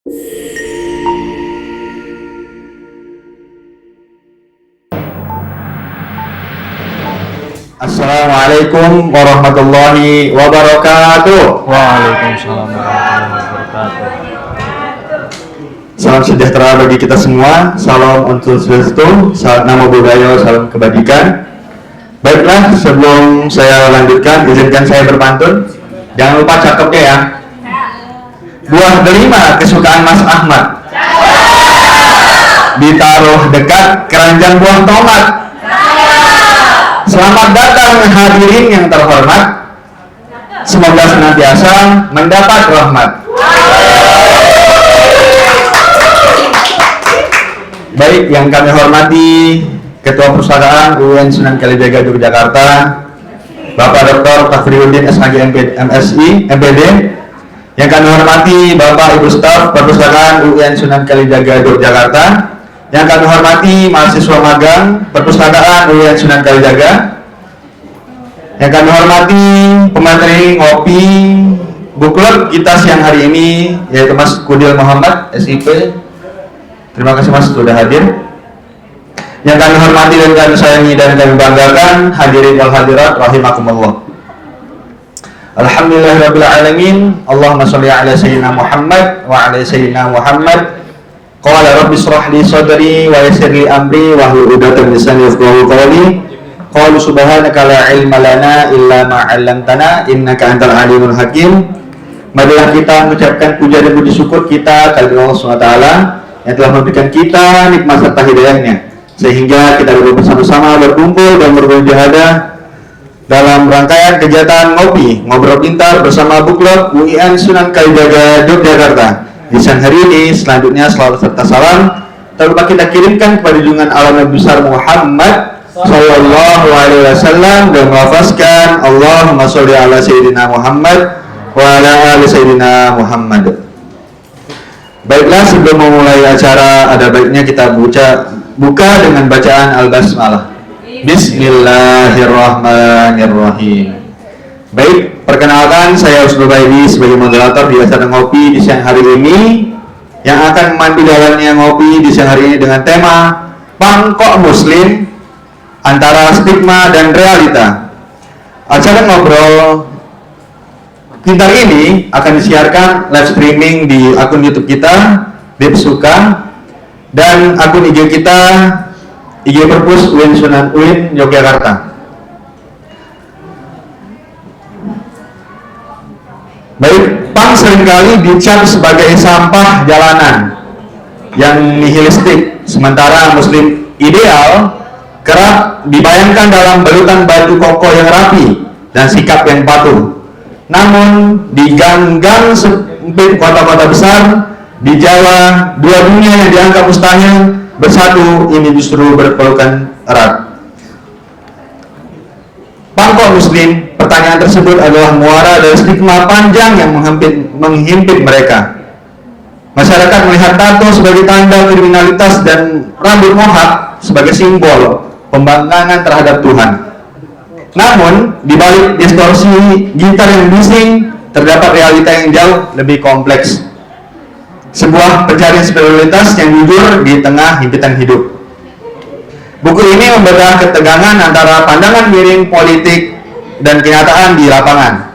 Assalamualaikum warahmatullahi wabarakatuh. Waalaikumsalam warahmatullahi wabarakatuh. Salam sejahtera bagi kita semua. Salam untuk Swastiastu, salam namo buddhaya, salam kebajikan. Baiklah, sebelum saya lanjutkan, izinkan saya berpantun. Jangan lupa cakepnya ya. Buah delima kesukaan Mas Ahmad ditaruh dekat keranjang buah tomat. Selamat datang hadirin yang terhormat. Semoga senantiasa mendapat rahmat. Baik, yang kami hormati Ketua Perpustakaan UIN Sunan Kalijaga Yogyakarta, Bapak Dr. Tafriuddin SHG MSI MPD. Yang kami hormati Bapak Ibu Staf Perpustakaan UIN Sunan Kalijaga Yogyakarta. Yang kami hormati mahasiswa magang Perpustakaan UIN Sunan Kalijaga. Yang kami hormati pemateri ngopi book club kita siang hari ini, yaitu Mas Kudil Muhammad SIP. Terima kasih Mas sudah hadir. Yang kami hormati dan kami sayangi dan kami banggakan hadirin wal hadirat rahimakumullah. Alhamdulillahirabbil alamin. Allahumma shalli ala sayyidina Muhammad wa ala sayyidina Muhammad. Qala rabbi shrah li sadri wa yassir li amri wa hlul 'uqdatam min lisani yafqahu qawli. Qalu subhanaka la ilma lana illa ma 'allamtana innaka antal alimul hakim. Marilah kita mengucapkan puja dan puji syukur kita kepada Allah SWT yang telah memberikan kita nikmat serta hidayahnya, sehingga kita dapat bersama-sama berkumpul dan bermujahadah dalam rangkaian kegiatan ngopi ngobrol pintar bersama book club UIN Sunan Kalijaga Yogyakarta. Di siang hari ini selanjutnya selalu serta salam tak lupa kita kirimkan kepada junjungan alam Nabi besar Muhammad Sallallahu Alaihi Wasallam dan melafazkan Allahumma sholli ala sayyidina Muhammad wa ala ali sayyidina Muhammad. Baiklah, sebelum memulai acara ada baiknya kita buka dengan bacaan Al-Basmalah. Bismillahirrahmanirrahim. Baik, perkenalkan saya Husnul Baidi sebagai moderator di acara ngopi di siang hari ini yang akan memandu jalannya ngopi di siang hari ini dengan tema Pangkok Muslim antara stigma dan realita. Acara ngobrol pintar ini akan disiarkan live streaming di akun YouTube kita Depsuka dan akun IG kita IG Perpus UIN Sunan UIN Yogyakarta. Baik, punk seringkali dicap sebagai sampah jalanan yang nihilistik, sementara Muslim ideal kerap dibayangkan dalam balutan baju koko yang rapi dan sikap yang patuh. Namun di gang-gang sempit kota-kota besar di Jawa, dua dunia yang dianggap mustahil bersatu ini justru berpelukan erat. Pangkok Muslim, pertanyaan tersebut adalah muara dari stigma panjang yang menghimpit mereka. Masyarakat melihat tato sebagai tanda kriminalitas dan rambut mohak sebagai simbol pembangkangan terhadap Tuhan. Namun, di balik distorsi gitar yang bising, terdapat realita yang jauh lebih kompleks. Sebuah pencarian spiritualitas yang jujur di tengah himpitan hidup. Buku ini membedah ketegangan antara pandangan miring politik dan kenyataan di lapangan.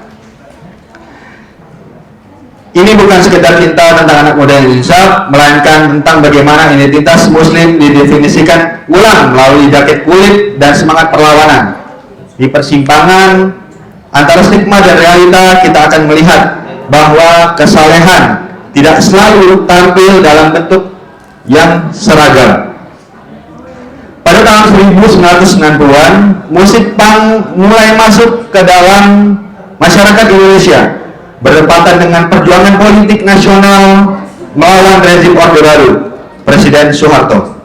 Ini bukan sekedar cinta tentang anak muda yang insaf, melainkan tentang bagaimana identitas Muslim didefinisikan ulang melalui jaket kulit dan semangat perlawanan. Di persimpangan antara stigma dan realita, kita akan melihat bahwa kesalehan tidak selalu tampil dalam bentuk yang seragam. Pada tahun 1990-an, musik punk mulai masuk ke dalam masyarakat Indonesia, berdepatan dengan perjuangan politik nasional melawan rezim Orde Baru Presiden Soeharto.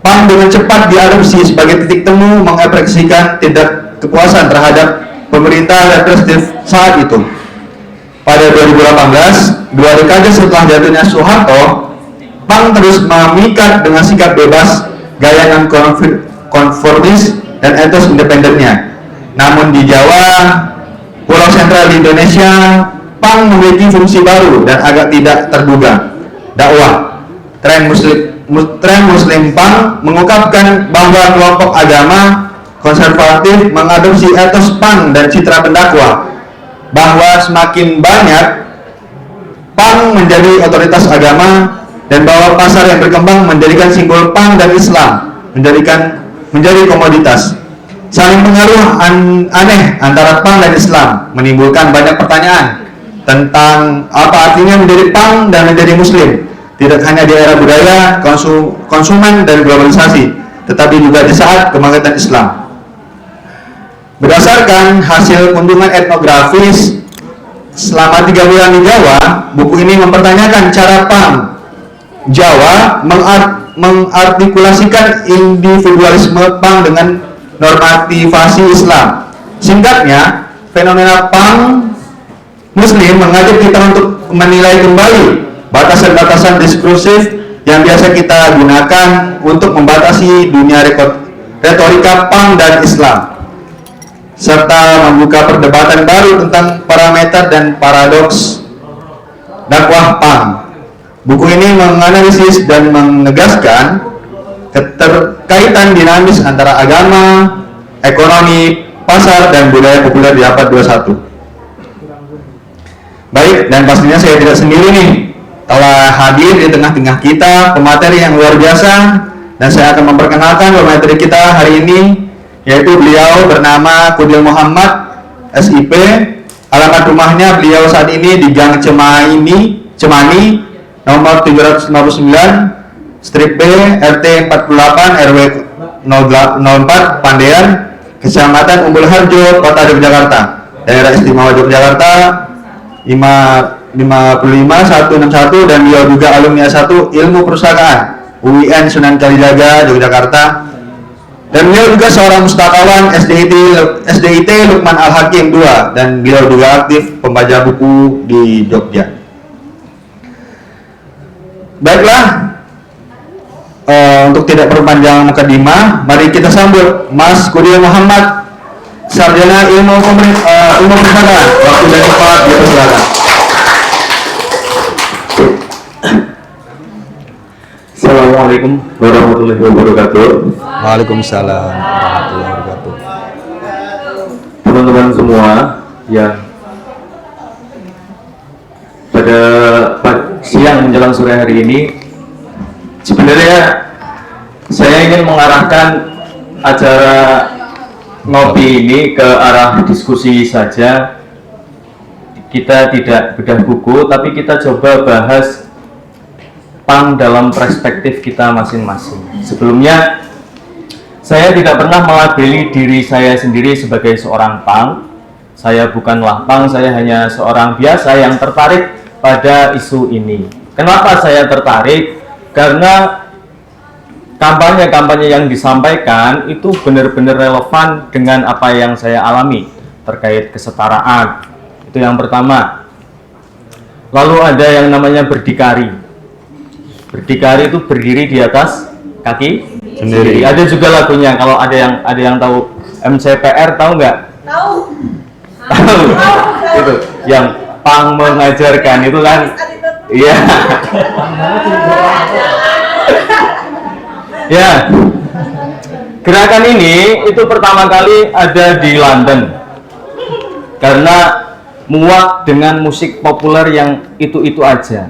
Punk dengan cepat diadopsi sebagai titik temu mengekspresikan tindak kepuasan terhadap pemerintah represif saat itu. Pada 2018, 2 dekade setelah jatuhnya Soeharto, punk terus memikat dengan sikap bebas, gaya non-konformis, dan etos independennya. Namun di Jawa, pulau sentral di Indonesia, punk memiliki fungsi baru dan agak tidak terduga. dakwah. Tren Muslim Punk mengungkapkan bahwa kelompok agama konservatif mengadopsi etos punk dan citra pendakwah, bahwa semakin banyak punk menjadi otoritas agama dan bahwa pasar yang berkembang menjadikan simbol punk dan Islam menjadi komoditas. Saling pengaruh aneh antara punk dan Islam menimbulkan banyak pertanyaan tentang apa artinya menjadi punk dan menjadi muslim, tidak hanya di era budaya, konsumen dan globalisasi, tetapi juga di saat kebangkitan Islam. Berdasarkan hasil kunjungan etnografis selama 3 bulan di Jawa, buku ini mempertanyakan cara punk Jawa mengartikulasikan individualisme punk dengan normativasi Islam. Singkatnya, fenomena punk Muslim mengajak kita untuk menilai kembali batasan-batasan diskursif yang biasa kita gunakan untuk membatasi dunia retorika punk dan Islam, serta membuka perdebatan baru tentang parameter dan paradoks dakwah punk. Buku ini menganalisis dan menegaskan keterkaitan dinamis antara agama, ekonomi, pasar, dan budaya populer di abad 21. Baik, dan pastinya saya tidak sendiri nih. Telah hadir di tengah-tengah kita pemateri yang luar biasa, dan saya akan memperkenalkan pemateri kita hari ini, yaitu beliau bernama Kudil Muhammad, SIP. Alamat rumahnya beliau saat ini di Gang Cemani, nomor 759, strip B, RT 48, RW 04, Pandean, Kecamatan Umbul Harjo, Kota Yogyakarta, Daerah Istimewa Yogyakarta 55161, dan beliau juga alumni S1 Ilmu Perusahaan UIN Sunan Kalijaga, Yogyakarta. Dan beliau juga seorang mustakawan SDIT Lukman Al-Hakim II, dan beliau juga aktif pembaca buku di Jogja. Baiklah, untuk tidak perpanjang mukadimah, mari kita sambut Mas Kudil Muhammad, Sarjana Ilmu Perusahaan. Waktu dan tempat dipersilakan. Assalamualaikum warahmatullahi wabarakatuh. Waalaikumsalam warahmatullahi wabarakatuh. Teman-teman semua yang pada siang menjelang sore hari ini, sebenarnya saya ingin mengarahkan acara ngopi ini ke arah diskusi saja. Kita tidak bedah buku, tapi kita coba bahas punk dalam perspektif kita masing-masing. Sebelumnya, saya tidak pernah melabeli diri saya sendiri sebagai seorang punk. Saya bukanlah punk, saya hanya seorang biasa yang tertarik pada isu ini. Kenapa saya tertarik? Karena kampanye-kampanye yang disampaikan itu benar-benar relevan dengan apa yang saya alami terkait kesetaraan. Itu yang pertama. Lalu ada yang namanya berdikari. Berdikari itu berdiri di atas kaki sendiri. Ada juga lagunya. Kalau ada yang tahu MCPR, tahu nggak? Tahu. Tahu. Itu yang punk mengajarkan itu kan. Iya. Ya. Gerakan ini itu pertama kali ada di London. Karena muak dengan musik populer yang itu-itu aja.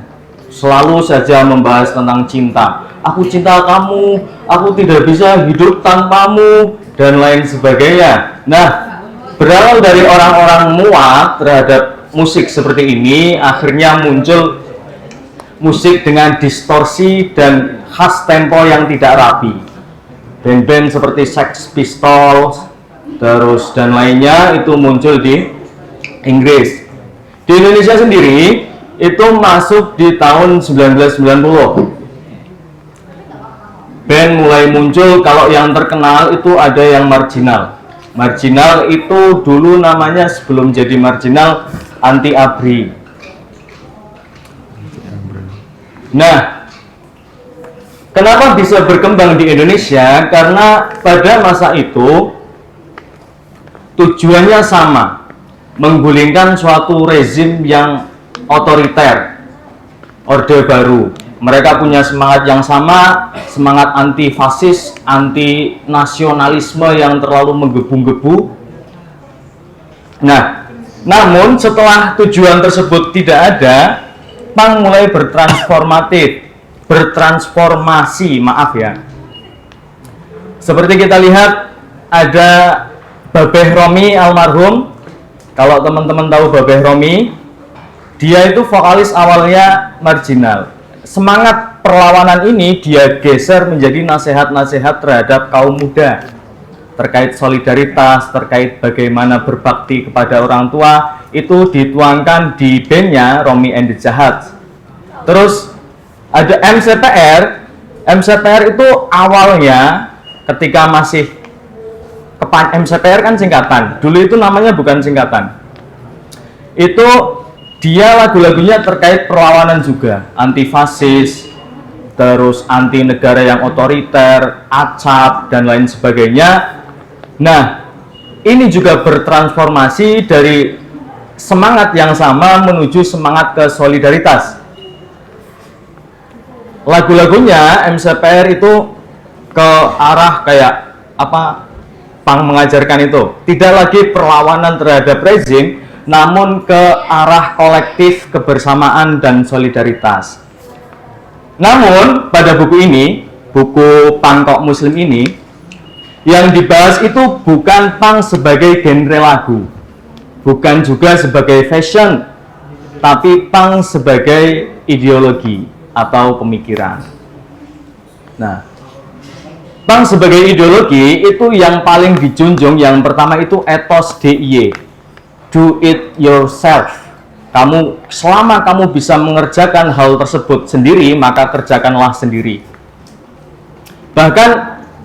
Selalu saja membahas tentang cinta. Aku cinta kamu, aku tidak bisa hidup tanpamu, dan lain sebagainya. Nah, berawal dari orang-orang muak terhadap musik seperti ini, akhirnya muncul musik dengan distorsi dan khas tempo yang tidak rapi. Band-band seperti Sex Pistols, terus dan lainnya itu muncul di Inggris. Di Indonesia sendiri itu masuk di tahun 1990. Band mulai muncul. Kalau yang terkenal itu ada yang Marginal. Marginal itu dulu namanya sebelum jadi Marginal Anti Abri. Nah, kenapa bisa berkembang di Indonesia? Karena pada masa itu tujuannya sama, menggulingkan suatu rezim yang otoriter, Orde Baru. Mereka punya semangat yang sama, semangat anti fasis, anti nasionalisme yang terlalu menggebu-gebu. Nah, namun setelah tujuan tersebut tidak ada, PANG mulai bertransformasi, maaf ya. Seperti kita lihat ada Babeh Romi almarhum. Kalau teman-teman tahu Babeh Romi, dia itu vokalis awalnya marginal. Semangat perlawanan ini dia geser menjadi nasihat-nasihat terhadap kaum muda terkait solidaritas, terkait bagaimana berbakti kepada orang tua. Itu dituangkan di bandnya Romi and the Jahat. Terus ada MCPR. MCPR itu awalnya ketika masih MCPR kan singkatan. Dulu itu namanya bukan singkatan. Itu dia lagu-lagunya terkait perlawanan juga, anti fasis, terus anti negara yang otoriter, acap dan lain sebagainya. Nah, ini juga bertransformasi dari semangat yang sama menuju semangat ke solidaritas. Lagu-lagunya MCPR itu ke arah kayak apa PANG mengajarkan itu, tidak lagi perlawanan terhadap rezim, namun ke arah kolektif, kebersamaan, dan solidaritas. Namun, pada buku ini, buku PANG Kok Muslim ini, yang dibahas itu bukan PANG sebagai genre lagu, bukan juga sebagai fashion, tapi PANG sebagai ideologi atau pemikiran. Nah, PANG sebagai ideologi itu yang paling dijunjung, yang pertama itu etos DIY. Do it yourself. Selama kamu bisa mengerjakan hal tersebut sendiri, maka kerjakanlah sendiri. Bahkan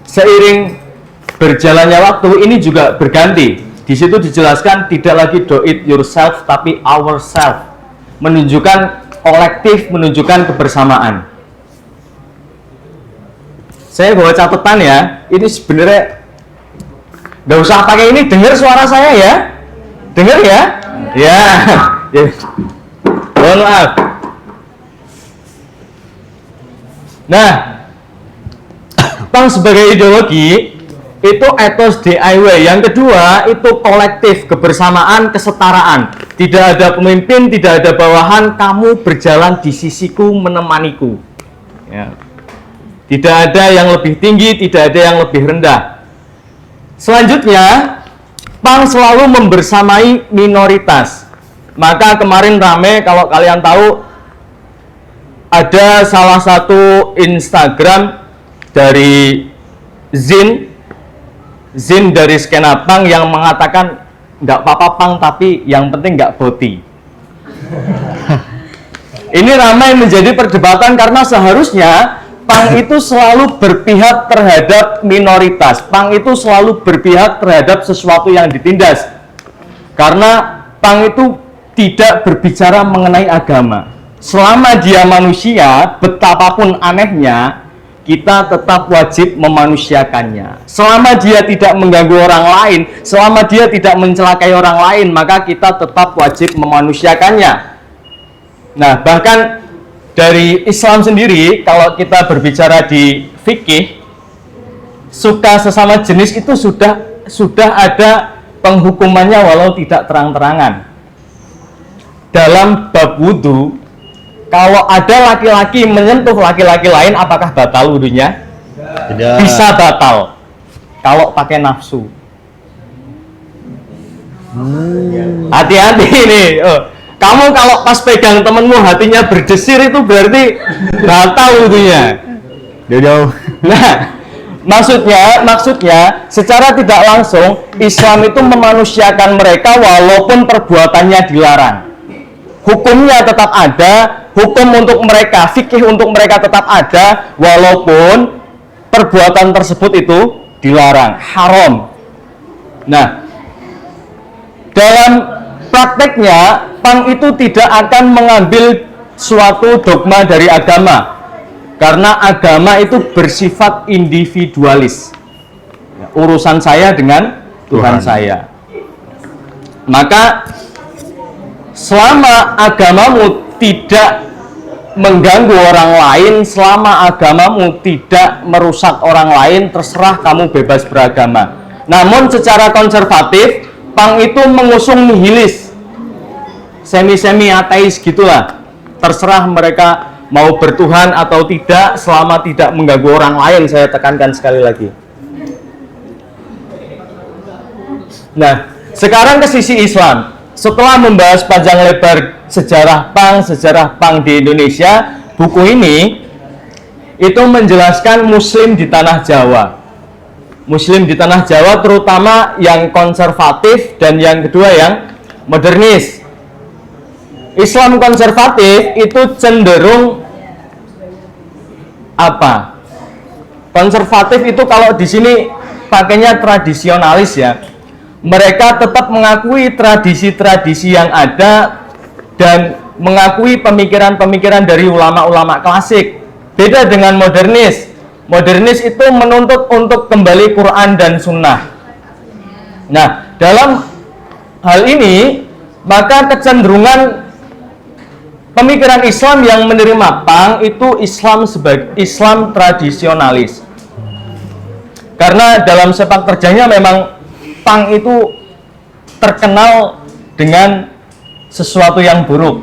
seiring berjalannya waktu ini juga berganti. Di situ dijelaskan tidak lagi do it yourself, tapi ourself. Menunjukkan kolektif, menunjukkan kebersamaan. Saya bawa catatan ya. Ini sebenarnya nggak usah pakai ini, dengar suara saya ya. Dengar ya? Ya. Mohon maaf. Nah, PANG sebagai ideologi itu etos DIY. Yang kedua itu kolektif, kebersamaan, kesetaraan. Tidak ada pemimpin, tidak ada bawahan, kamu berjalan di sisiku, menemaniku. Ya. Tidak ada yang lebih tinggi, tidak ada yang lebih rendah. Selanjutnya, PANG selalu membersamai minoritas. Maka kemarin rame, kalau kalian tahu, ada salah satu Instagram dari Zin dari skena PANG yang mengatakan nggak apa-apa PANG, tapi yang penting nggak boti. Ini ramai menjadi perdebatan karena seharusnya PANG itu selalu berpihak terhadap minoritas. PANG itu selalu berpihak terhadap sesuatu yang ditindas. Karena PANG itu tidak berbicara mengenai agama. Selama dia manusia, betapapun anehnya, kita tetap wajib memanusiakannya. Selama dia tidak mengganggu orang lain, selama dia tidak mencelakai orang lain, maka kita tetap wajib memanusiakannya. Nah, bahkan dari Islam sendiri, kalau kita berbicara di fikih, suka sesama jenis itu sudah ada penghukumannya walau tidak terang-terangan. Dalam bab wudhu, kalau ada laki-laki menyentuh laki-laki lain, apakah batal wudhunya? Tidak. Bisa batal kalau pakai nafsu. Hati-hati nih. Kamu kalau pas pegang temenmu hatinya berdesir, itu berarti batal wudhunya. Jauh-jauh. Nah, maksudnya secara tidak langsung Islam itu memanusiakan mereka walaupun perbuatannya dilarang. Hukumnya tetap ada, hukum untuk mereka, fikih untuk mereka tetap ada walaupun perbuatan tersebut itu dilarang, haram. Nah, dalam prakteknya PANG itu tidak akan mengambil suatu dogma dari agama, karena agama itu bersifat individualis. Urusan saya dengan Tuhan saya. Maka selama agamamu tidak mengganggu orang lain selama agamamu tidak merusak orang lain, terserah kamu bebas beragama. Namun secara konservatif, PANG itu mengusung nihilis, semi-semi ateis gitulah. Terserah mereka mau bertuhan atau tidak selama tidak mengganggu orang lain, saya tekankan sekali lagi. Nah, sekarang ke sisi Islam. Setelah membahas panjang lebar sejarah PANG di Indonesia, buku ini itu menjelaskan Muslim di tanah Jawa. Muslim di tanah Jawa terutama yang konservatif dan yang kedua yang modernis. Islam konservatif itu cenderung apa? Konservatif itu kalau di sini pakainya tradisionalis ya. Mereka tetap mengakui tradisi-tradisi yang ada dan mengakui pemikiran-pemikiran dari ulama-ulama klasik. Beda dengan modernis. Modernis itu menuntut untuk kembali Quran dan Sunnah. Nah, dalam hal ini, maka kecenderungan pemikiran Islam yang menerima PANG itu Islam sebagai Islam tradisionalis. Karena dalam sepak terjangnya memang PANG itu terkenal dengan sesuatu yang buruk.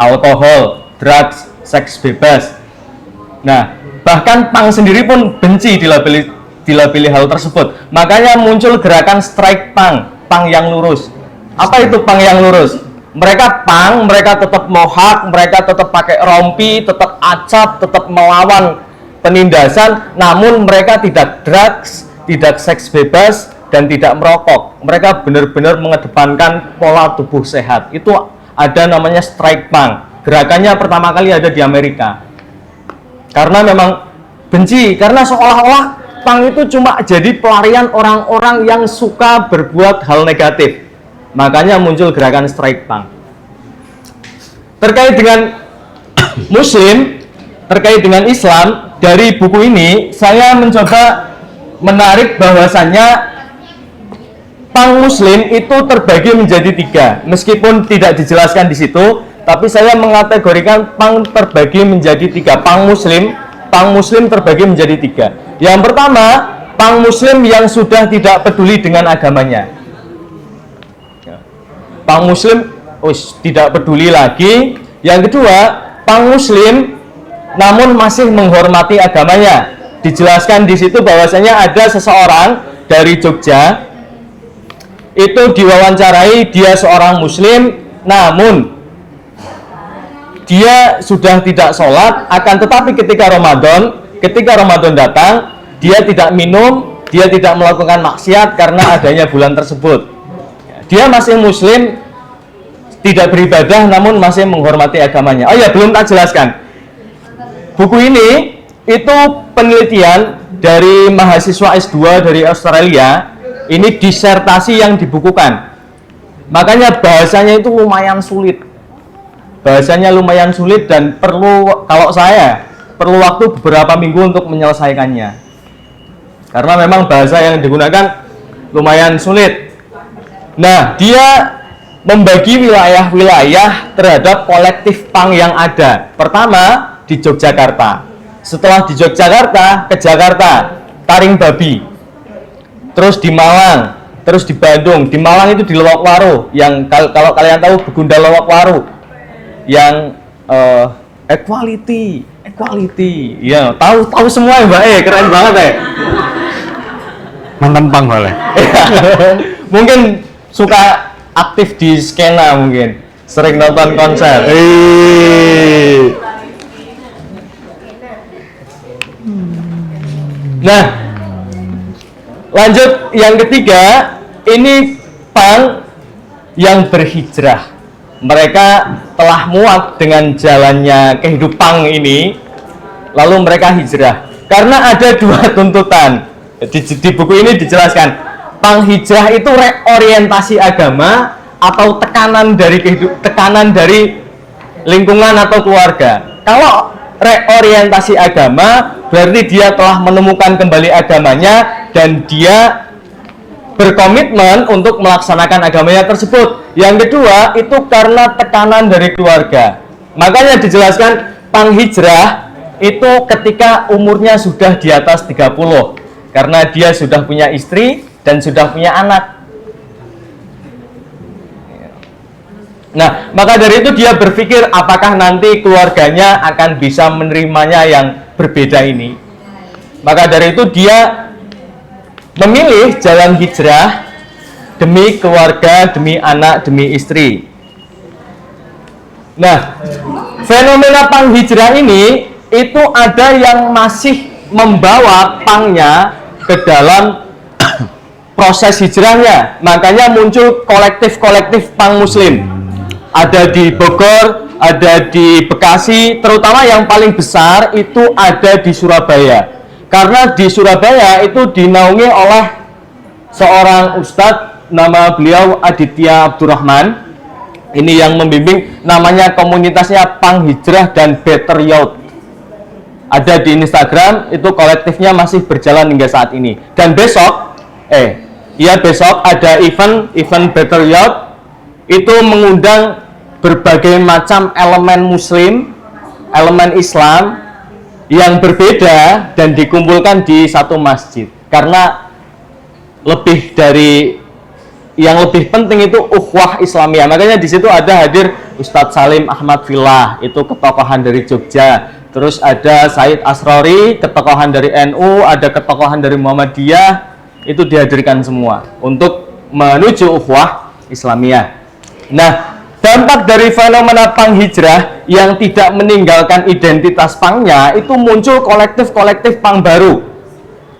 Alkohol, drugs, seks bebas. Nah, bahkan PANG sendiri pun benci dilabeli hal tersebut. Makanya muncul gerakan strike PANG yang lurus. Apa itu PANG yang lurus? Mereka PANG, mereka tetap mohak, mereka tetap pakai rompi, tetap acap, tetap melawan penindasan, namun mereka tidak drugs, tidak seks bebas, dan tidak merokok. Mereka benar-benar mengedepankan pola tubuh sehat. Itu ada namanya strike PANG. Gerakannya pertama kali ada di Amerika. Karena memang benci, karena seolah-olah PANG itu cuma jadi pelarian orang-orang yang suka berbuat hal negatif. Makanya muncul gerakan strike PANG. Terkait dengan Muslim, terkait dengan Islam, dari buku ini saya mencoba menarik bahwasannya PANG Muslim itu terbagi menjadi 3. Meskipun tidak dijelaskan di situ, tapi saya mengategorikan PANG terbagi menjadi 3. PANG Muslim terbagi menjadi 3. Yang pertama, PANG Muslim yang sudah tidak peduli dengan agamanya. PANG Muslim tidak peduli lagi. Yang kedua, PANG Muslim namun masih menghormati agamanya. Dijelaskan di situ bahwasanya ada seseorang dari Jogja itu diwawancarai, dia seorang Muslim, namun dia sudah tidak sholat, akan tetapi ketika Ramadan datang, dia tidak minum, dia tidak melakukan maksiat karena adanya bulan tersebut. Dia masih Muslim, tidak beribadah, namun masih menghormati agamanya. Oh ya, belum tak jelaskan. Buku ini itu penelitian dari mahasiswa S2 dari Australia. Ini disertasi yang dibukukan. Makanya bahasanya itu lumayan sulit. Bahasanya lumayan sulit dan kalau saya perlu waktu beberapa minggu untuk menyelesaikannya. Karena memang bahasa yang digunakan lumayan sulit. Nah, dia membagi wilayah-wilayah terhadap kolektif PANG yang ada. Pertama, di Yogyakarta. Setelah di Yogyakarta, ke Jakarta, Taring Babi. Terus di Malang, terus di Bandung. Di Malang itu di Lowakwaro, yang kalau kalian tahu Begunda Lowakwaro, yang equality, ya tahu semua ya Mbak, keren banget ya. Mantan PANG boleh. Mungkin suka aktif di skena, mungkin sering nonton konser. Nah, lanjut yang ketiga, ini PANG yang berhijrah. Mereka telah muak dengan jalannya kehidupan ini, lalu mereka hijrah. Karena ada 2 tuntutan. Di buku ini dijelaskan, PANG hijrah itu reorientasi agama atau tekanan dari lingkungan atau keluarga. Kalau reorientasi agama, berarti dia telah menemukan kembali agamanya dan dia berkomitmen untuk melaksanakan agamanya tersebut. Yang kedua, itu karena tekanan dari keluarga. Makanya dijelaskan panghijrah itu ketika umurnya sudah di atas 30, karena dia sudah punya istri dan sudah punya anak. Nah, maka dari itu dia berpikir apakah nanti keluarganya akan bisa menerimanya yang berbeda ini. Maka dari itu dia memilih jalan hijrah demi keluarga, demi anak, demi istri. Nah, fenomena panghijrah ini itu ada yang masih membawa pangnya ke dalam proses hijrahnya. Makanya muncul kolektif-kolektif pang muslim. Ada di Bogor, ada di Bekasi, terutama yang paling besar itu ada di Surabaya. Karena di Surabaya itu dinaungi oleh seorang ustadz, nama beliau Aditya Abdurrahman. Ini yang membimbing, namanya komunitasnya Panghijrah dan Better Youth. Ada di Instagram, itu kolektifnya masih berjalan hingga saat ini. Dan besok ada event Better Youth, itu mengundang berbagai macam elemen muslim, elemen Islam yang berbeda dan dikumpulkan di satu masjid. Karena lebih dari yang lebih penting itu ukhuwah Islamiyah. Makanya di situ ada hadir Ustadz Salim Ahmad Fillah, itu ketokohan dari Jogja. Terus ada Said Asrori, ketokohan dari NU, ada ketokohan dari Muhammadiyah, itu dihadirkan semua untuk menuju ukhuwah Islamiyah. Nah, dampak dari fenomena panghijrah yang tidak meninggalkan identitas pangnya itu muncul kolektif-kolektif pang baru.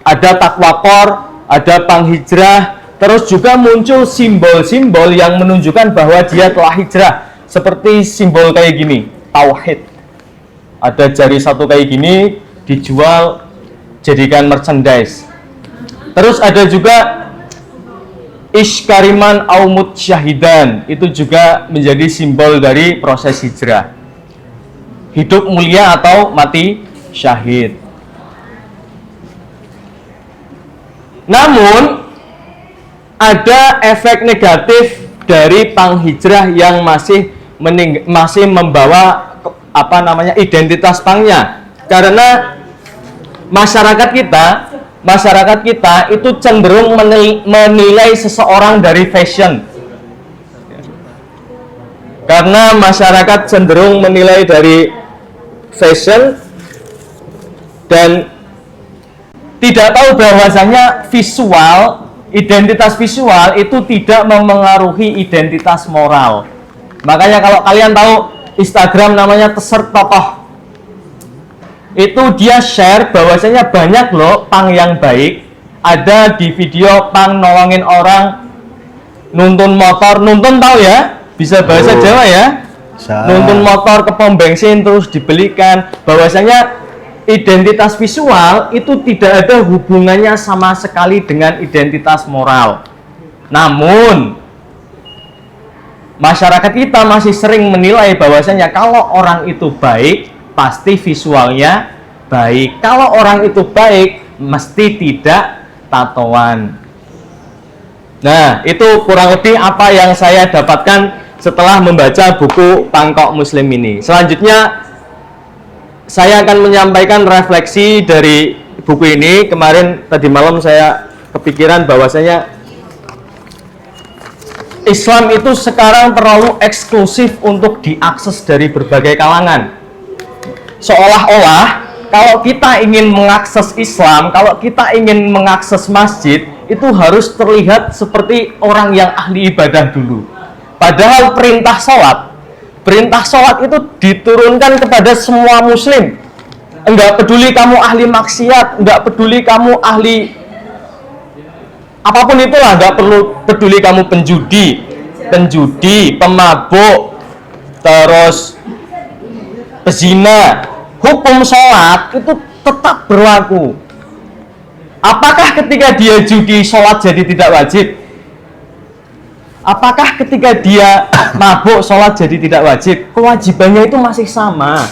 Ada takwakor, ada panghijrah, terus juga muncul simbol-simbol yang menunjukkan bahwa dia telah hijrah. Seperti simbol kayak gini, tauhid. Ada jari satu kayak gini, dijual, jadikan merchandise. Terus ada juga Ishkariman Aumut Syahidan, itu juga menjadi simbol dari proses hijrah. Hidup mulia atau mati syahid. Namun ada efek negatif dari panghijrah yang masih membawa identitas pangnya. Karena masyarakat kita itu cenderung menilai seseorang dari fashion. Karena masyarakat cenderung menilai dari fashion dan tidak tahu bahwasanya identitas visual itu tidak memengaruhi identitas moral. Makanya kalau kalian tahu Instagram namanya Teser Tokoh, itu dia share bahwasanya banyak loh pang yang baik. Ada di video pang nolongin orang nuntun motor, nuntun tahu ya, bisa bahasa Jawa ya, nuntun motor ke pom bensin terus dibelikan. Bahwasanya identitas visual itu tidak ada hubungannya sama sekali dengan identitas moral. Namun masyarakat kita masih sering menilai bahwasanya kalau orang itu baik pasti visualnya baik. Kalau orang itu baik mesti tidak tatoan. Nah, itu kurang lebih apa yang saya dapatkan setelah membaca buku Pangkok Muslim ini. Selanjutnya saya akan menyampaikan refleksi dari buku ini. Kemarin tadi malam saya kepikiran bahwasanya Islam itu sekarang terlalu eksklusif untuk diakses dari berbagai kalangan. Seolah-olah kalau kita ingin mengakses Islam, kalau kita ingin mengakses masjid, itu harus terlihat seperti orang yang ahli ibadah dulu. Padahal perintah sholat itu diturunkan kepada semua muslim. Enggak peduli kamu ahli maksiat, enggak peduli kamu ahli apapun itulah, enggak perlu peduli kamu penjudi, pemabuk, terus pezina. Hukum sholat itu tetap berlaku. Apakah ketika dia judi sholat jadi tidak wajib? Apakah ketika dia mabuk sholat jadi tidak wajib? Kewajibannya itu masih sama,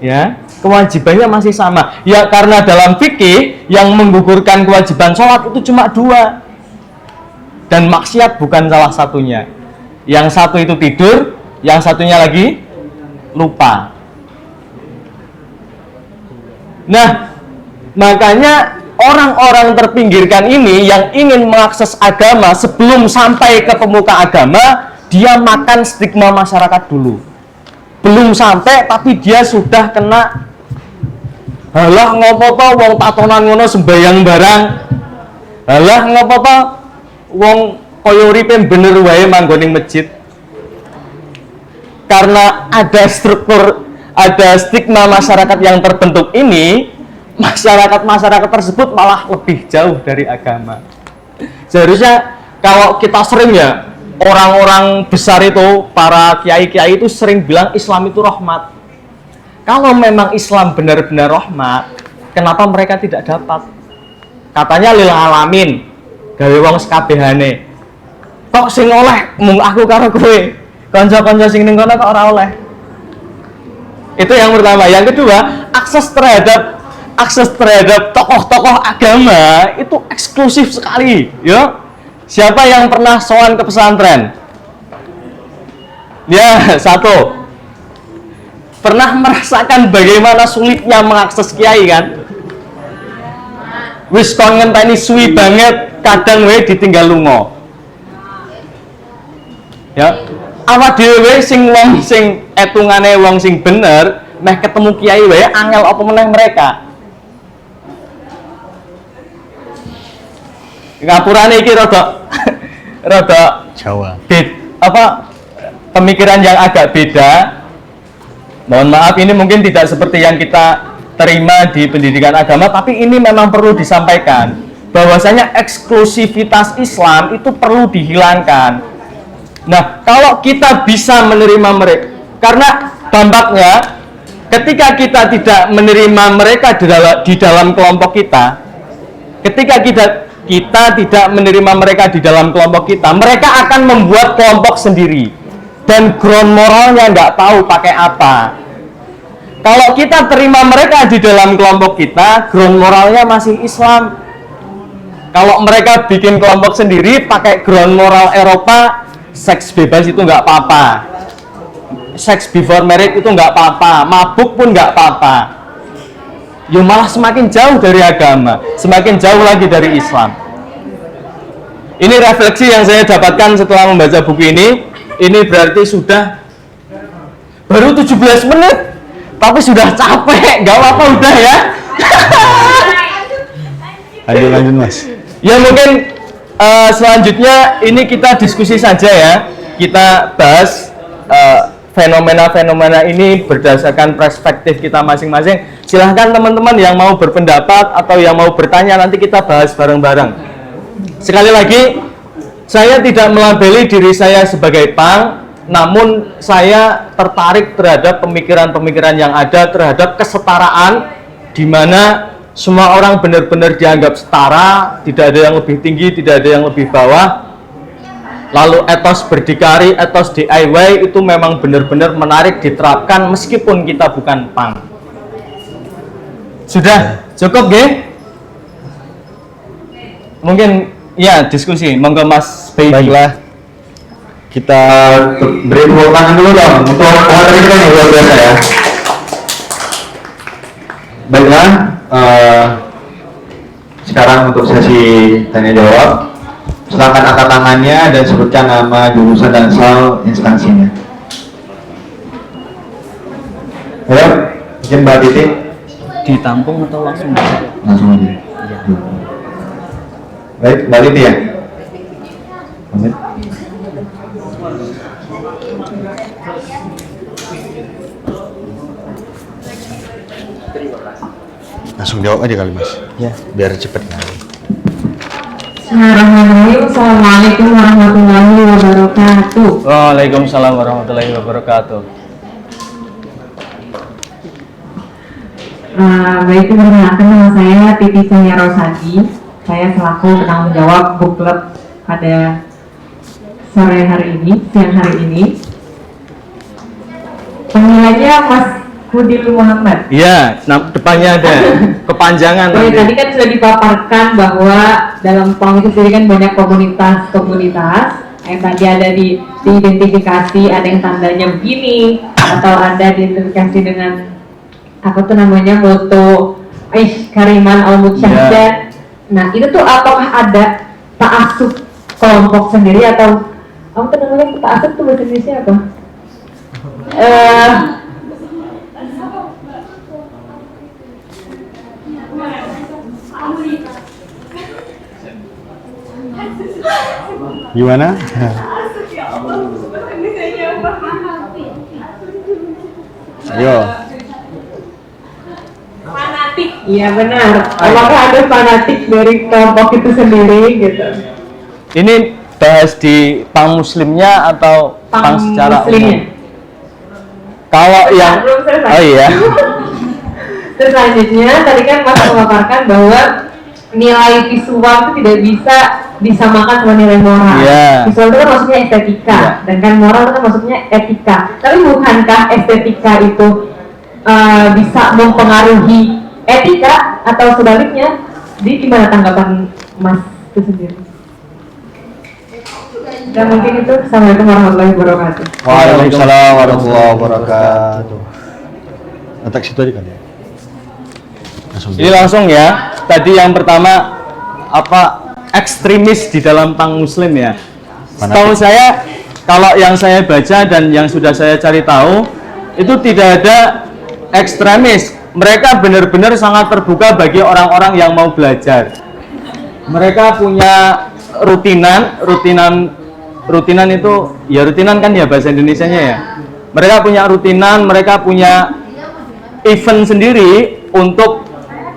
ya. Kewajibannya masih sama. Ya karena dalam fikih yang menggugurkan kewajiban sholat itu cuma 2. Dan maksiat bukan salah satunya. Yang satu itu tidur, yang satunya lagi lupa. Nah, makanya orang-orang terpinggirkan ini yang ingin mengakses agama sebelum sampai ke pemuka agama, dia makan stigma masyarakat dulu. Belum sampai tapi dia sudah kena halah ngopo to wong tatonan ngono sembayang barang. Halah ngopo to wong kaya uripe bener wae manggon ning masjid. Karena ada struktur, ada stigma masyarakat yang terbentuk ini, masyarakat tersebut malah lebih jauh dari agama. Seharusnya kalau kita sering ya, orang-orang besar itu, para kiai-kiai itu sering bilang Islam itu rahmat. Kalau memang Islam benar-benar rahmat, kenapa mereka tidak dapat? Katanya lil alamin, gawe wong sekabehane. Kok sing oleh mung aku karo kowe? Kanca-kanca sing ning kono kok ora oleh. Itu yang pertama. Yang kedua, akses terhadap tokoh-tokoh agama itu eksklusif sekali, ya. Siapa yang pernah sowan ke pesantren? Ya, satu. Pernah merasakan bagaimana sulitnya mengakses kiai kan? Wis kon ngenteni suwi banget, kadang wae ditinggal lunga. Ya, awak dhewe sing wong sing etungane wong sing bener, meh ketemu kiai wae angel apa meneh mereka. Ngapurane iki rada Jawa. Pemikiran yang agak beda. Mohon maaf, ini mungkin tidak seperti yang kita terima di pendidikan agama, tapi ini memang perlu disampaikan bahwasanya eksklusivitas Islam itu perlu dihilangkan. Nah, kalau kita bisa menerima mereka, karena dampaknya ketika kita tidak menerima mereka di dalam kelompok kita, ketika kita tidak menerima mereka di dalam kelompok kita, mereka akan membuat kelompok sendiri dan ground moralnya nggak tahu pakai apa. Kalau kita terima mereka di dalam kelompok kita, ground moralnya masih Islam. Kalau mereka bikin kelompok sendiri pakai ground moral Eropa, seks bebas itu nggak apa-apa, seks before marriage itu nggak apa-apa, mabuk pun nggak apa-apa. Ya malah semakin jauh dari agama, semakin jauh lagi dari Islam. Ini refleksi yang saya dapatkan setelah membaca buku ini. Ini berarti sudah baru 17 menit, tapi sudah capek. Gak apa-apa udah ya. Lanjut Mas. Ya mungkin selanjutnya ini kita diskusi saja ya. Kita bahas fenomena-fenomena ini berdasarkan perspektif kita masing-masing. Silahkan teman-teman yang mau berpendapat atau yang mau bertanya, nanti kita bahas bareng-bareng. Sekali lagi, saya tidak melabeli diri saya sebagai punk, namun saya tertarik terhadap pemikiran-pemikiran yang ada terhadap kesetaraan, di mana semua orang benar-benar dianggap setara, tidak ada yang lebih tinggi, tidak ada yang lebih bawah. Lalu etos berdikari, etos DIY itu memang benar-benar menarik diterapkan meskipun kita bukan punk. Sudah cukup, Ge? Mungkin ya diskusi, monggo Mas Bayi. Baiklah. Kita Beri tepuk tangan dulu dong untuk materi kita yang luar biasa ya. Baiklah, sekarang untuk sesi tanya jawab. Silakan angkat tangannya dan sebutkan nama jurusan dan asal instansinya. Ya, mungkin Mbak Titi Ditampung atau langsung? langsung aja. Baik, Mbak Titi ya. Amin. langsung jawab aja kali Mas. Ya. Biar cepet. Bismillahirrahmanirrahim. Assalamualaikum warahmatullahi wabarakatuh. Waalaikumsalam warahmatullahi wabarakatuh. Baik, perkenalkan nama saya Titi Sonia Rosadi. Saya selaku penanggung jawab book club pada sore hari ini, siang hari ini. Panggilannya Mas Hudil Muhammad. Iya, depannya ada kepanjangan. Oke, nanti. tadi kan sudah dipaparkan bahwa dalam PAUM itu sendiri kan banyak komunitas Yang tadi ada diidentifikasi, ada yang tandanya begini, atau ada diidentifikasi dengan apa tuh namanya moto Kariman al-Mutsyahidah. Nah itu tuh apakah ada ta'assub kelompok sendiri atau apa tuh namanya ta'assub tuh bahasa Indonesia apa? Gimana? Ayo. Fanatik, iya benar. Apakah ada fanatik dari kelompok itu sendiri gitu? Ini bahas di pang muslimnya atau pang secara muslimnya. umum? Kalau yang Belum selesai. oh iya. Terus selanjutnya tadi kan Mas memaparkan bahwa nilai visual itu tidak bisa disamakan sama nilai moral. Iya. Visual itu kan maksudnya estetika, Iya. dan kan moral itu kan maksudnya etika. Tapi bukankah estetika itu bisa mempengaruhi etika atau sebaliknya? Jadi gimana tanggapan Mas itu sendiri? Dan mungkin itu. Assalamualaikum warahmatullahi wabarakatuh. Waalaikumsalam warahmatullahi wabarakatuh. Letak situ aja kan ya. Langsung. Ini langsung ya. Tadi yang pertama apa ekstremis di dalam pang muslim ya. Setahu saya kalau yang saya baca dan yang sudah saya cari tahu itu tidak ada ekstremis. Mereka benar-benar sangat terbuka bagi orang-orang yang mau belajar. Mereka punya rutinan itu ya rutinan kan ya bahasa Indonesianya ya. Mereka punya rutinan, mereka punya event sendiri untuk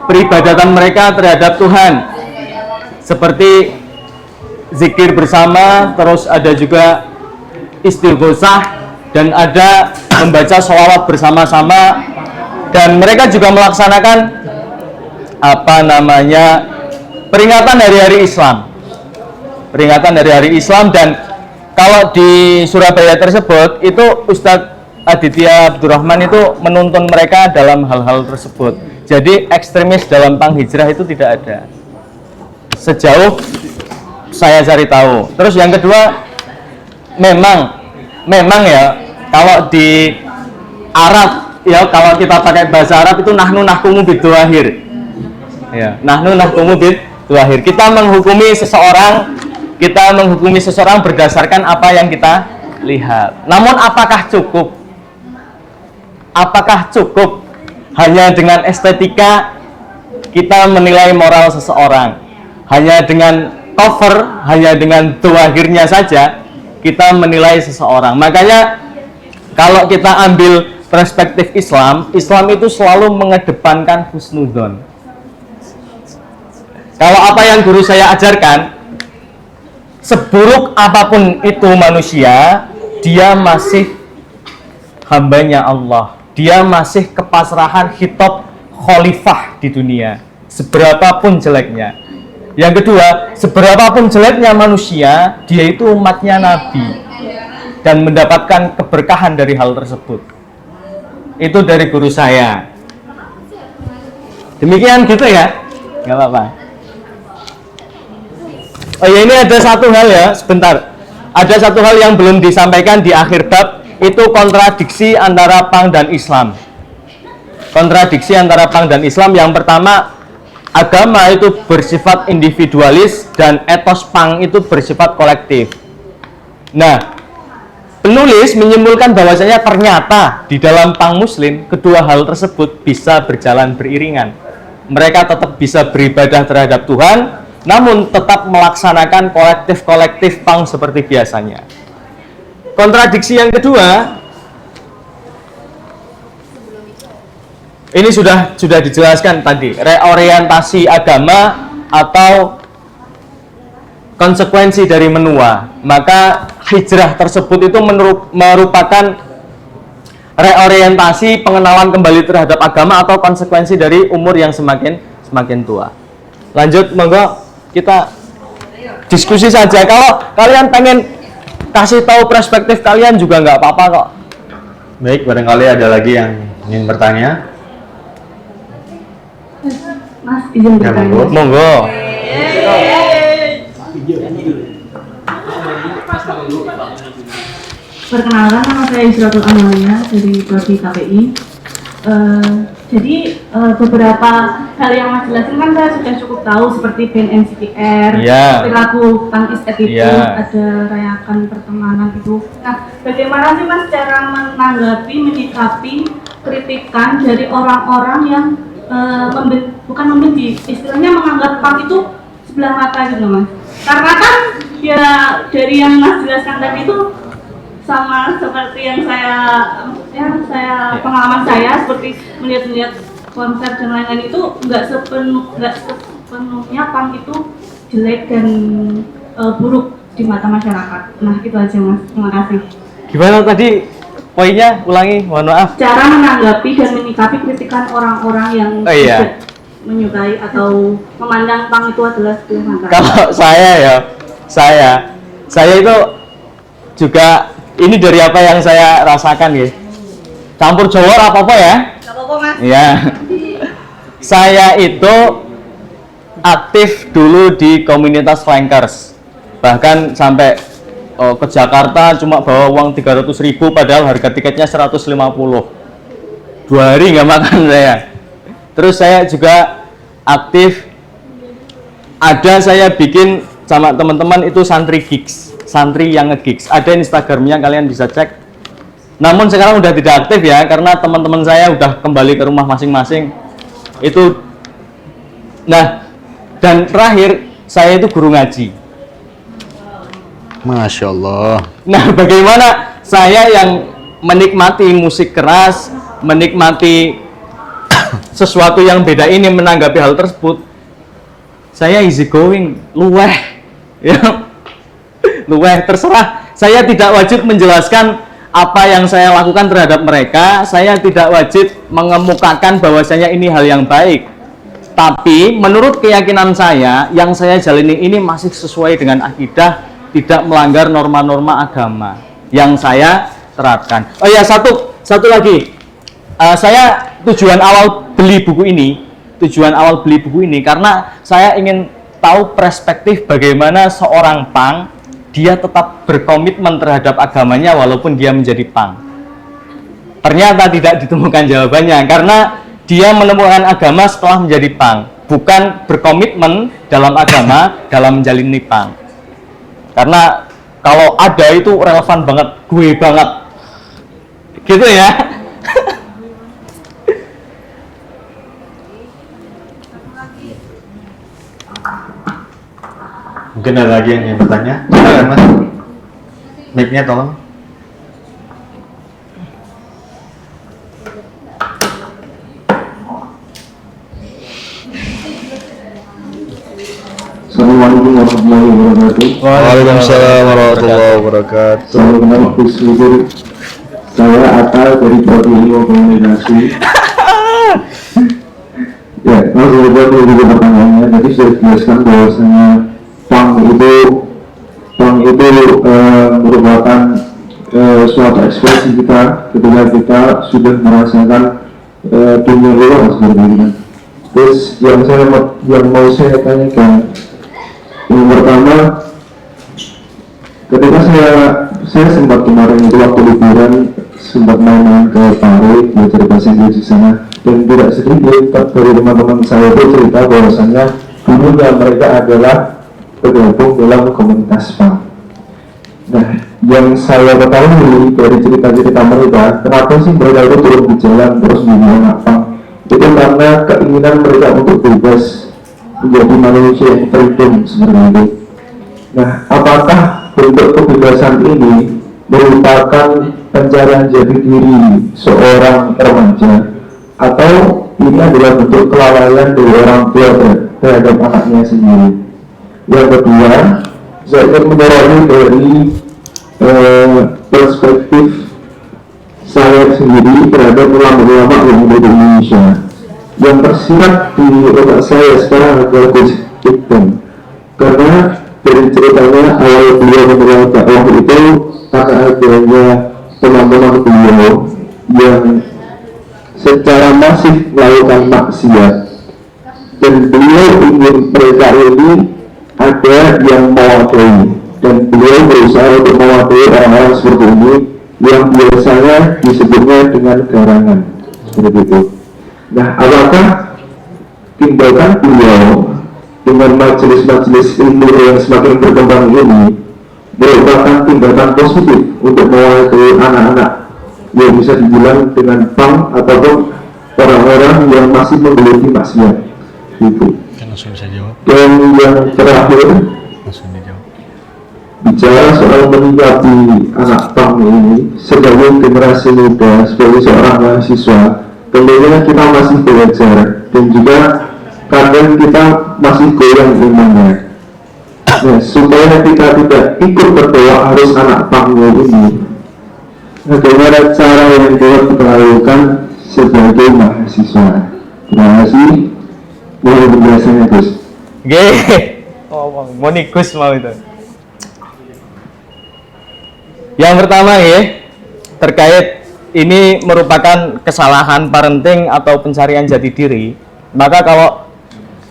peribadatan mereka terhadap Tuhan. Seperti zikir bersama, terus ada juga istighosah dan ada membaca sholawat bersama-sama, dan mereka juga melaksanakan apa namanya peringatan hari-hari Islam. Peringatan dari hari Islam. Dan kalau di Surabaya tersebut itu Ustadz Aditya Abdurrahman itu menuntun mereka dalam hal-hal tersebut. Jadi ekstremis dalam pang hijrah itu tidak ada sejauh saya cari tahu. Terus yang kedua, memang ya kalau di Arab ya, kalau kita pakai bahasa Arab itu nahnu nahkumu bidzawahir. Ya, nahnu nahkumu bidzawahir. Kita menghukumi seseorang berdasarkan apa yang kita lihat. Namun apakah cukup? Apakah cukup hanya dengan estetika kita menilai moral seseorang? Hanya dengan cover, hanya dengan dzawahirnya saja kita menilai seseorang. Makanya kalau kita ambil perspektif Islam, Islam itu selalu mengedepankan husnudzon. Kalau apa yang guru saya ajarkan, seburuk apapun itu manusia, dia masih hambanya Allah. Dia masih kepasrahan khitab khalifah di dunia, seberapapun jeleknya. Yang kedua, seberapapun jeleknya manusia, dia itu umatnya Nabi dan mendapatkan keberkahan dari hal tersebut. Itu dari guru saya. Demikian gitu ya, nggak apa-apa. Oh ya, ini ada satu hal ya, sebentar. Ada satu hal yang belum disampaikan di akhir bab, itu kontradiksi antara pang dan Islam. Kontradiksi antara pang dan Islam. Yang pertama, agama itu bersifat individualis dan etos pang itu bersifat kolektif. Nah, penulis menyimpulkan bahwasanya ternyata di dalam pang muslim kedua hal tersebut bisa berjalan beriringan. Mereka tetap bisa beribadah terhadap Tuhan, namun tetap melaksanakan kolektif-kolektif pang seperti biasanya. Kontradiksi yang kedua, ini sudah dijelaskan tadi, reorientasi agama atau konsekuensi dari menua. Maka hijrah tersebut itu merupakan reorientasi, pengenalan kembali terhadap agama atau konsekuensi dari umur yang semakin tua. Lanjut, monggo kita diskusi saja. Kalau kalian pengen kasih tahu perspektif kalian juga nggak apa-apa kok. Baik, barangkali ada lagi yang ingin bertanya. Mas, izin Ya, bertanya. monggo. Monggo. Perkenalkan, nama saya Yusratul Amalia dari Prodi KPI. Jadi beberapa hal yang Mas jelaskan kan saya sudah cukup tahu, seperti band NCTR, seperti lagu Punk Is Attitude, ada rayakan pertemanan itu. Nah, bagaimana sih Mas cara menanggapi, menyikapi kritikan dari orang-orang yang bukan membenci, istilahnya menganggap punk itu sebelah mata gitu Mas? Karena kan ya dari yang Mas jelaskan tadi itu sama seperti yang pengalaman saya seperti melihat konser dan lain-lain itu nggak sepenuhnya punk itu jelek dan buruk di mata masyarakat. Nah itu aja Mas, terima kasih. Gimana tadi poinnya? Ulangi, mohon maaf. Cara menanggapi dan menyikapi kritikan orang-orang yang tidak menyukai atau memandang punk itu adalah sebelah mata. Kalau saya itu juga ini dari apa yang saya rasakan ya. Campur jawor apa-apa ya? Gak apa-apa Mas. Iya. Saya itu aktif dulu di komunitas flankers. Bahkan sampai ke Jakarta cuma bawa uang 300.000 padahal harga tiketnya 150. 2 hari nggak makan saya. Terus saya juga aktif, saya bikin sama teman-teman itu santri gigs, santri yang nge-gigs. Ada Instagramnya, kalian bisa cek. Namun sekarang udah tidak aktif ya, karena teman-teman saya udah kembali ke rumah masing-masing. Itu, nah, dan terakhir saya itu guru ngaji. Masya Allah. Nah, bagaimana saya yang menikmati musik keras, menikmati sesuatu yang beda ini, menanggapi hal tersebut, saya easy going, luweh, ya, luweh, terserah. Saya tidak wajib menjelaskan apa yang saya lakukan terhadap mereka. Saya tidak wajib mengemukakan bahwasanya ini hal yang baik. Tapi menurut keyakinan saya, yang saya jalani ini masih sesuai dengan akidah, tidak melanggar norma-norma agama yang saya terapkan. Oh ya, satu lagi. Saya tujuan awal beli buku ini karena saya ingin tahu perspektif bagaimana seorang punk dia tetap berkomitmen terhadap agamanya walaupun dia menjadi punk. Ternyata tidak ditemukan jawabannya karena dia menemukan agama setelah menjadi punk, bukan berkomitmen dalam agama dalam menjalani punk. Karena kalau ada itu relevan banget, gue banget, gitu ya. Mungkin ada lagi yang ingin bertanya? Silakan Mas. Mic-nya tolong. Assalamualaikum warahmatullahi wabarakatuh. Waalaikumsalam warahmatullahi wabarakatuh. Salam kenal Bismillah. Saya Atal dari Prodi Ilmu Komunikasi. Ya, langsung buat dulu pertanyaannya. Tadi sudah dijelaskan bahwasanya punk itu merupakan suatu ekspresi kita ketika kita sudah merasakan dunia luar seperti ini. Terus yang mau saya tanyakan, yang pertama, ketika saya sempat kemarin itu waktu liburan sempat main ke Paris belajar bahasa Inggris di sana, dan tidak sedikit dari teman-teman saya itu cerita bahwasannya dulunya mereka adalah bergabung dalam komunitas punk. Nah, yang saya ketahui dari cerita-cerita mereka, kenapa sih mereka itu turun di jalan terus menjadi anak punk? Itu karena keinginan mereka untuk bebas, menjadi manusia yang freedom seperti itu. Nah, apakah bentuk kebebasan ini merupakan pencarian jati diri seorang remaja, atau ini adalah bentuk kelalaian dari orang tua terhadap anaknya sendiri? Yang kedua, saya ingin menyoroti dari perspektif saya sendiri terhadap ulama-ulama yang ada di Indonesia. Yang tersirat di otak saya sekarang adalah Gus Ipten, karena dari ceritanya awal beliau memulai dakwah itu karena adanya teman-teman beliau yang secara masif melakukan maksiat, dan beliau ingin mereka ini ada yang mewakili, dan beliau berusaha untuk mewakili orang-orang seperti ini yang biasanya disebutnya dengan garangan, seperti itu. Nah, apakah tindakan beliau dengan majelis-majelis ilmu yang semakin berkembang ini merupakan tindakan positif untuk mewakili anak-anak yang bisa dibilang dengan pang ataupun orang-orang yang masih menggeluti maksiat itu. Langsung bisa jawab. Dan yang terakhir, Langsung dijawab. bicara soal menyikapi anak pang ini sebagai generasi muda, sebagai seorang mahasiswa, tentunya kita masih belajar dan juga kadang kita masih goyang imannya. Nah, supaya kita tidak ikut terbawa arus anak pangnya ini, bagaimana cara yang dapat kita lakukan sebagai mahasiswa? Terima kasih. Mohon penjelasannya, Gus. Mau nih Gus mau itu. Yang pertama ya, terkait ini merupakan kesalahan parenting atau pencarian jati diri, maka kalau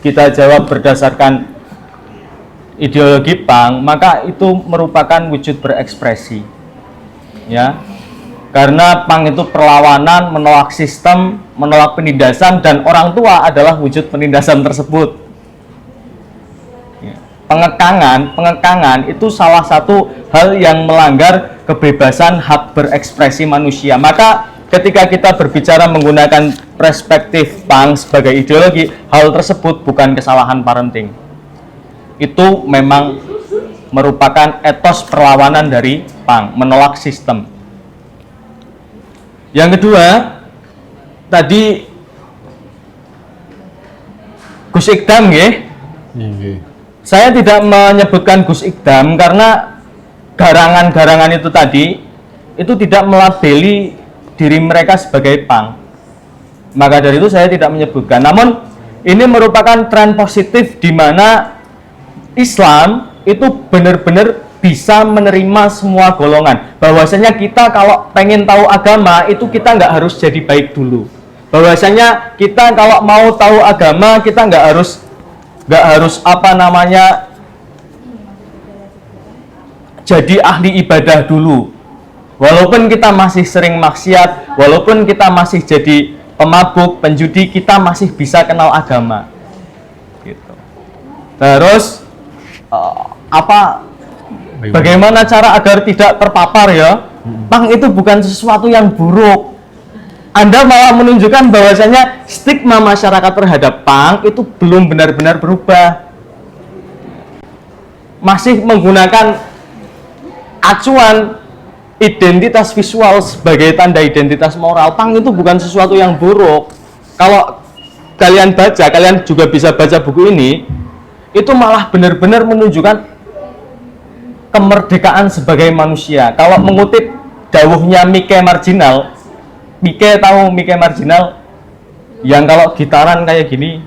kita jawab berdasarkan ideologi pang, maka itu merupakan wujud berekspresi, ya. Karena pang itu perlawanan, menolak sistem, menolak penindasan, dan orang tua adalah wujud penindasan tersebut. Ya. Pengekangan itu salah satu hal yang melanggar kebebasan hak berekspresi manusia. Maka ketika kita berbicara menggunakan perspektif pang sebagai ideologi, hal tersebut bukan kesalahan parenting. Itu memang merupakan etos perlawanan dari pang, menolak sistem. Yang kedua, tadi Gus Ikdam ya. Saya tidak menyebutkan Gus Ikdam karena garangan-garangan itu tadi itu tidak melabeli diri mereka sebagai pang. Maka dari itu saya tidak menyebutkan. Namun ini merupakan tren positif di mana Islam itu benar-benar bisa menerima semua golongan. Bahwasanya kita kalau pengen tahu agama itu kita nggak harus jadi baik dulu. Bahwasanya kita kalau mau tahu agama kita nggak harus jadi ahli ibadah dulu. Walaupun kita masih sering maksiat, walaupun kita masih jadi pemabuk, penjudi, kita masih bisa kenal agama. Gitu. Terus bagaimana cara agar tidak terpapar ya? Pang itu bukan sesuatu yang buruk. Anda malah menunjukkan bahwasanya stigma masyarakat terhadap pang itu belum benar-benar berubah. Masih menggunakan acuan identitas visual sebagai tanda identitas moral. Pang itu bukan sesuatu yang buruk. Kalau kalian baca, kalian juga bisa baca buku ini, itu malah benar-benar menunjukkan kemerdekaan sebagai manusia. Kalau mengutip dawuhnya Mike Marginal, Mike tahu Mike Marginal yang kalau gitaran kayak gini,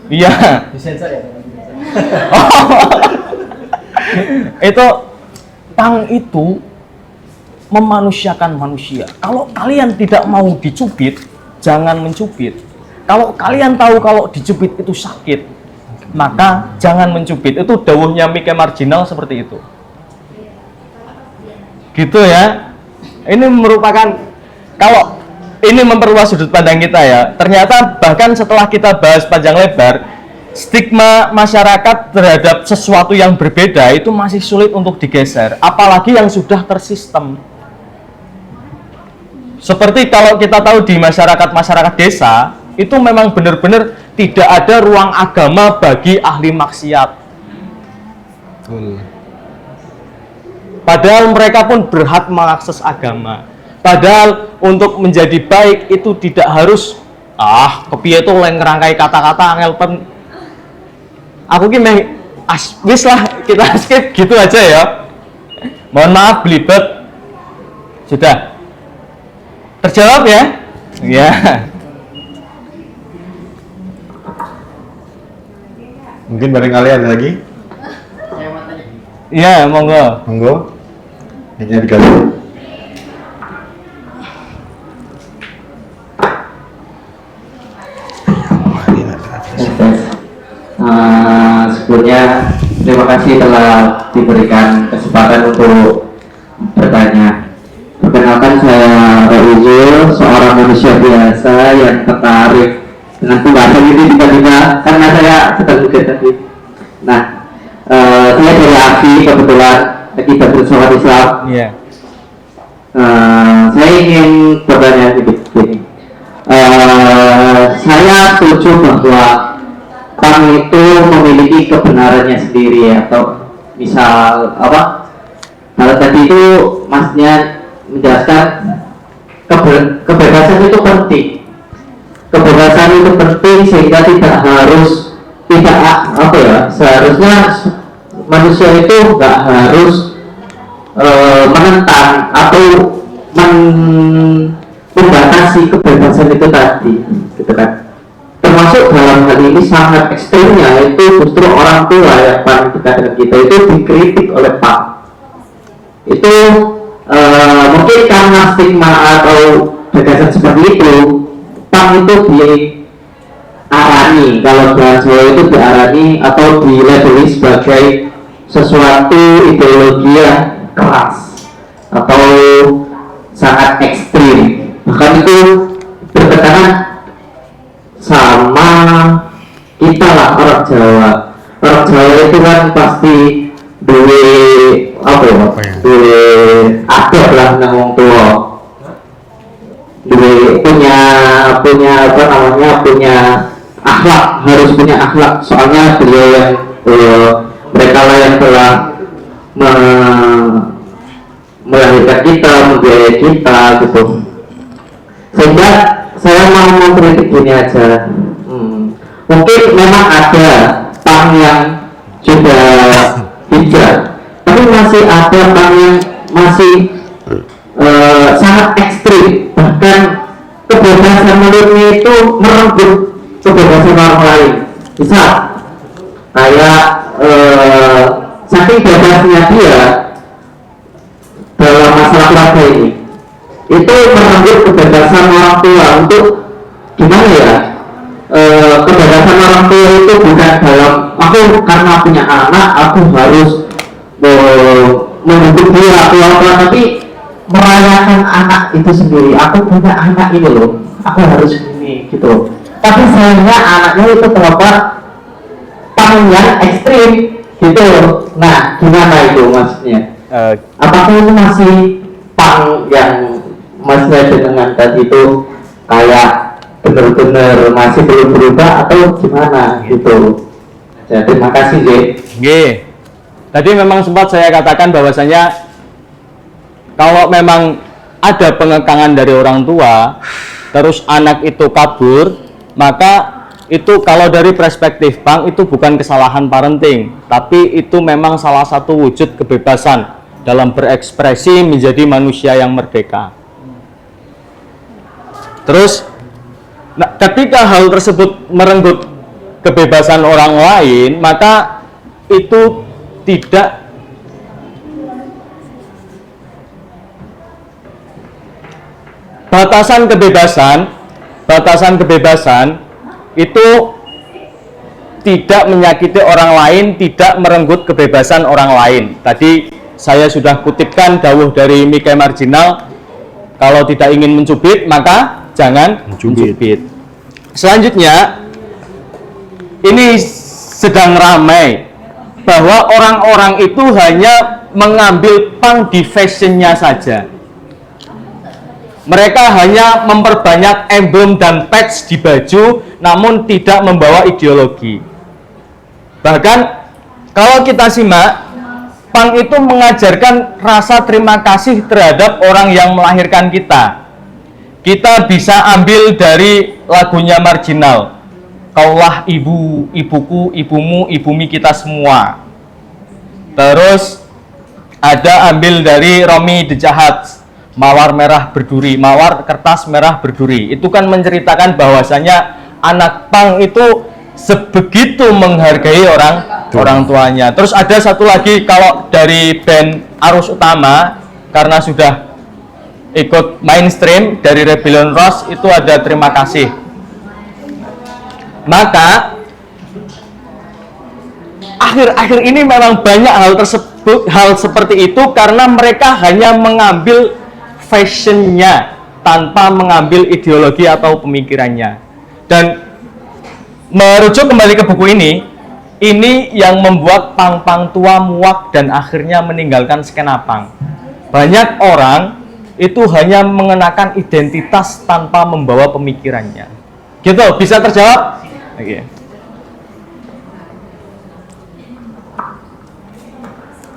iya, itu pang itu memanusiakan manusia. Kalau kalian tidak mau dicubit, jangan mencubit. Kalau kalian tahu kalau dicubit itu sakit, maka jangan mencubit. Itu dawuhnya Mike Marginal seperti itu. Gitu ya. Ini merupakan, kalau ini memperluas sudut pandang kita ya. Ternyata bahkan setelah kita bahas panjang lebar, stigma masyarakat terhadap sesuatu yang berbeda itu masih sulit untuk digeser. Apalagi yang sudah tersistem. Seperti kalau kita tahu di masyarakat desa, itu memang benar-benar tidak ada ruang agama bagi ahli maksiat. Padahal mereka pun berhak mengakses agama. Padahal untuk menjadi baik itu tidak harus kepiye itu oleh ngerangkai kata-kata ngelpen. Aku ki wis lah, kita skip gitu aja ya. Mohon maaf belibet. Sudah. Terjawab ya? Ya. Mungkin barangkali ada lagi? Iya, monggo. Monggo. Ini dikali. Sebelumnya terima kasih telah diberikan kesempatan untuk bertanya. Sutejo, seorang manusia biasa yang tertarik dengan pembahasan ini tiba-tiba karena saya sedang juga tadi. Nah, saya dari AFI kebetulan akibat bersama Islam. Iya. Saya ingin bertanya begini. Saya setuju bahwa PAN itu memiliki kebenarannya sendiri, atau misal apa? Kalau tadi itu masnya menjelaskan kebebasan itu penting. Kebebasan itu penting sehingga seharusnya manusia itu nggak harus menentang atau membatasi kebebasan itu tadi, gitu kan? Termasuk dalam hal ini sangat ekstrimnya itu justru orang tua yang paling dekat dengan kita itu dikritik oleh PAN. Itu mungkin karena stigma atau gagasan seperti itu, PAN itu diarani, kalau bahasa Jawa itu diarani atau dilabeli sebagai sesuatu ideologi yang keras atau sangat ekstrim, bahkan itu bertentangan sama kita lah, orang Jawa. Orang Jawa itu kan pasti adab lah nang wong tua, punya akhlak, harus punya akhlak. Soalnya beliau yang mereka lah yang telah melahirkan kita, membiayai kita, gitu. Sehingga saya mau mengkritik gini aja. Mungkin memang ada PAN yang sudah bijak, tapi masih ada PAN yang masih sangat ekstrim. Bahkan kebebasan menurutnya itu merenggut kebebasan orang lain. Misal kayak saking bebasnya dia dalam masalah keluarga ini, itu merenggut kebebasan orang tua untuk gimana ya? Kebebasan orang tua itu bukan dalam aku karena punya anak aku harus mendidik dia atau apa, tapi merayakan anak itu sendiri. Aku punya anak ini loh, aku harus ini gitu. Tapi sayangnya anaknya itu terdapat PAN yang ekstrim gitu. Nah, gimana itu maksudnya? Apakah itu masih PAN yang masih dengan tadi itu kayak benar-benar masih belum berubah atau gimana gitu? Ya, terima kasih J. Tadi memang sempat saya katakan bahwasanya kalau memang ada pengekangan dari orang tua, terus anak itu kabur, maka itu kalau dari perspektif PAN itu bukan kesalahan parenting, tapi itu memang salah satu wujud kebebasan dalam berekspresi menjadi manusia yang merdeka. Terus, ketika hal tersebut merenggut kebebasan orang lain, maka itu tidak batasan kebebasan itu tidak menyakiti orang lain, tidak merenggut kebebasan orang lain. Tadi saya sudah kutipkan dawuh dari Mikai Marginal, kalau tidak ingin mencubit maka jangan mencubit. Selanjutnya, ini sedang ramai bahwa orang-orang itu hanya mengambil pang di fashionnya saja. Mereka hanya memperbanyak emblem dan patch di baju, namun tidak membawa ideologi. Bahkan kalau kita simak, pang itu mengajarkan rasa terima kasih terhadap orang yang melahirkan kita. Kita bisa ambil dari lagunya Marginal, Kaulah ibu, ibuku, ibumu, ibumi kita semua. Terus ada ambil dari Romi the Jahat, Mawar merah berduri, mawar kertas merah berduri. Itu kan menceritakan bahwasanya anak pang itu sebegitu menghargai orang tuanya. Terus ada satu lagi, kalau dari band Arus Utama, karena sudah ikut mainstream dari Rebellion Rose, itu ada terima kasih. Maka akhir-akhir ini memang banyak hal seperti itu karena mereka hanya mengambil fashionnya tanpa mengambil ideologi atau pemikirannya. Dan merujuk kembali ke buku ini yang membuat pang-pang tua muak dan akhirnya meninggalkan skena pang. Banyak orang itu hanya mengenakan identitas tanpa membawa pemikirannya. Gitu, bisa terjawab? Oke.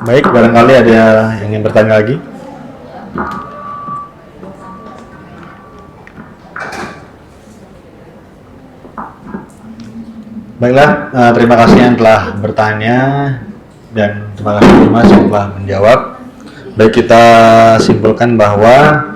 Baik, barangkali ada yang ingin bertanya lagi. Baiklah, terima kasih yang telah bertanya dan terima kasih Mas yang telah menjawab. Baik, kita simpulkan bahwa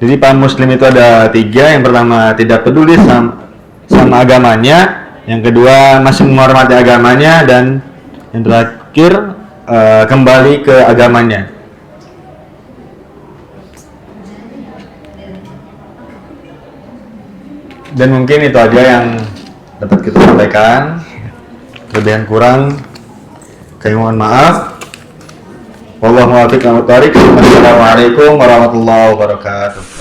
jadi paham Muslim itu ada 3. Yang pertama, tidak peduli sama agamanya. Yang kedua, masih menghormati agamanya. Dan yang terakhir, kembali ke agamanya. Dan mungkin itu aja yang dapat kita sampaikan. Kelebihan kurang, kami mohon maaf. Wallahu a'lam bishawab. Assalamualaikum warahmatullahi wabarakatuh.